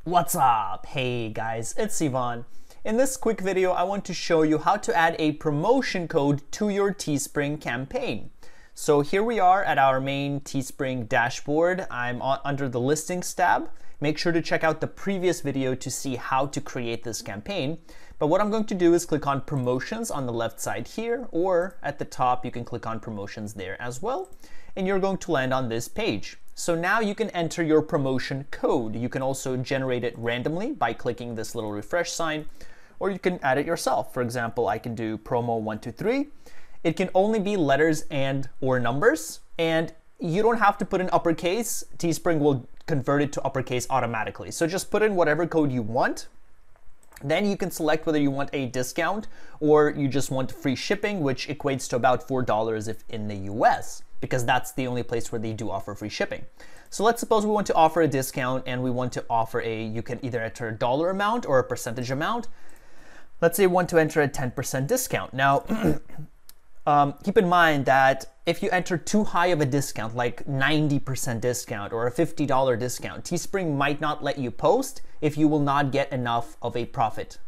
What's up? Hey guys, it's Ivan. In this quick video, I want to show you how to add a promotion code to your Teespring campaign. So here we are at our main Teespring dashboard. I'm under the listings tab. Make sure to check out the previous video to see how to create this campaign. But what I'm going to do is click on promotions on the left side here, or at the top, you can click on promotions there as well. And you're going to land on this page. So now you can enter your promotion code. You can also generate it randomly by clicking this little refresh sign, or you can add it yourself. For example, I can do promo 123. It can only be letters and or numbers, and you don't have to put in uppercase. Teespring will convert it to uppercase automatically. So just put in whatever code you want. Then you can select whether you want a discount or you just want free shipping, which equates to about $4 if in the US, because that's the only place where they do offer free shipping. So let's suppose we want to offer a discount and we want to offer you can either enter a dollar amount or a percentage amount. Let's say we want to enter a 10% discount. Now, keep in mind that if you enter too high of a discount, like 90% discount or a $50 discount, Teespring might not let you post if you will not get enough of a profit.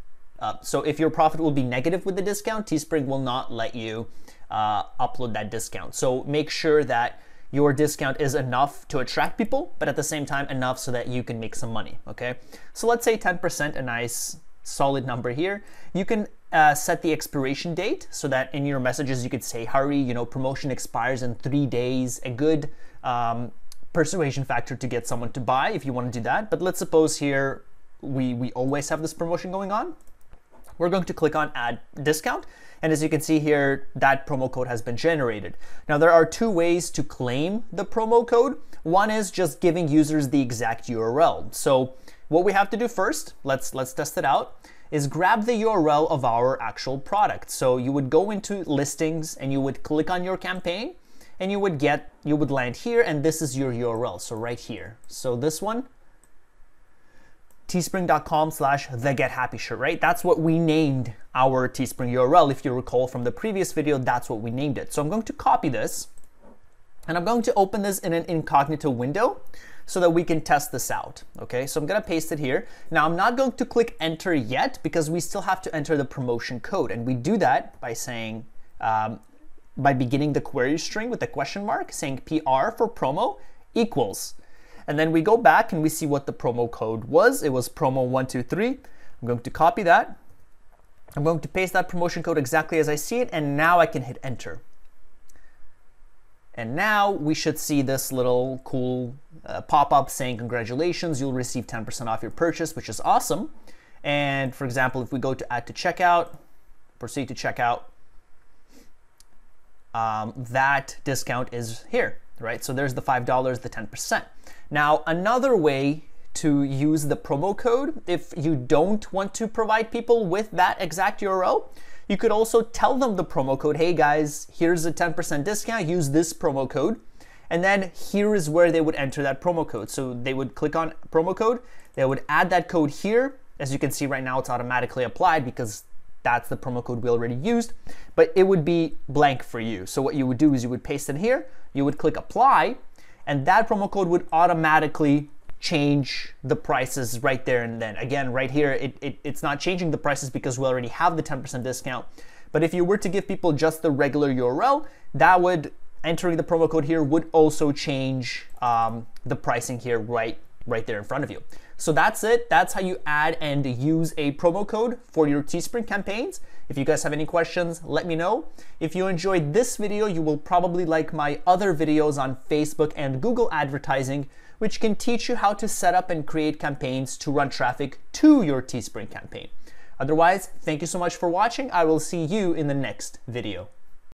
So if your profit will be negative with the discount, Teespring will not let you upload that discount. So make sure that your discount is enough to attract people, but at the same time enough so that you can make some money, okay? So let's say 10%, a nice solid number here. You can set the expiration date so that in your messages you could say, hurry, you know, promotion expires in 3 days, a good persuasion factor to get someone to buy if you want to do that. But let's suppose here we always have this promotion going on. We're going to click on add discount. And as you can see here, that promo code has been generated. Now there are two ways to claim the promo code. One is just giving users the exact URL. So what we have to do first, let's test it out, is grab the URL of our actual product. So you would go into listings and you would click on your campaign and you would land here, and this is your URL. So right here. So this one, teespring.com/thegethappyshirt, right? That's what we named our Teespring URL. If you recall from the previous video, that's what we named it. So I'm going to copy this and I'm going to open this in an incognito window so that we can test this out, okay? So I'm gonna paste it here. Now I'm not going to click enter yet because we still have to enter the promotion code, and we do that by saying, by beginning the query string with a question mark, saying PR for promo equals. And then we go back and we see what the promo code was. It was promo 123. I'm going to copy that. I'm going to paste that promotion code exactly as I see it, and now I can hit enter. And now we should see this little cool pop-up saying, congratulations, you'll receive 10% off your purchase, which is awesome. And for example, if we go to add to checkout, proceed to checkout, that discount is here, right? So there's the $5, the 10%. Now, another way to use the promo code, if you don't want to provide people with that exact URL, you could also tell them the promo code. Hey guys, here's a 10% discount, use this promo code. And then here is where they would enter that promo code. So they would click on promo code, they would add that code here. As you can see right now, it's automatically applied because that's the promo code we already used, but it would be blank for you. So what you would do is you would paste it here, you would click apply, and that promo code would automatically change the prices right there and then. Again, right here, it's not changing the prices because we already have the 10% discount. But if you were to give people just the regular URL, that would, entering the promo code here would also change the pricing here right there in front of you. So that's it. That's how you add and use a promo code for your Teespring campaigns. If you guys have any questions, let me know. If you enjoyed this video, you will probably like my other videos on Facebook and Google advertising, which can teach you how to set up and create campaigns to run traffic to your Teespring campaign. Otherwise, thank you so much for watching. I will see you in the next video.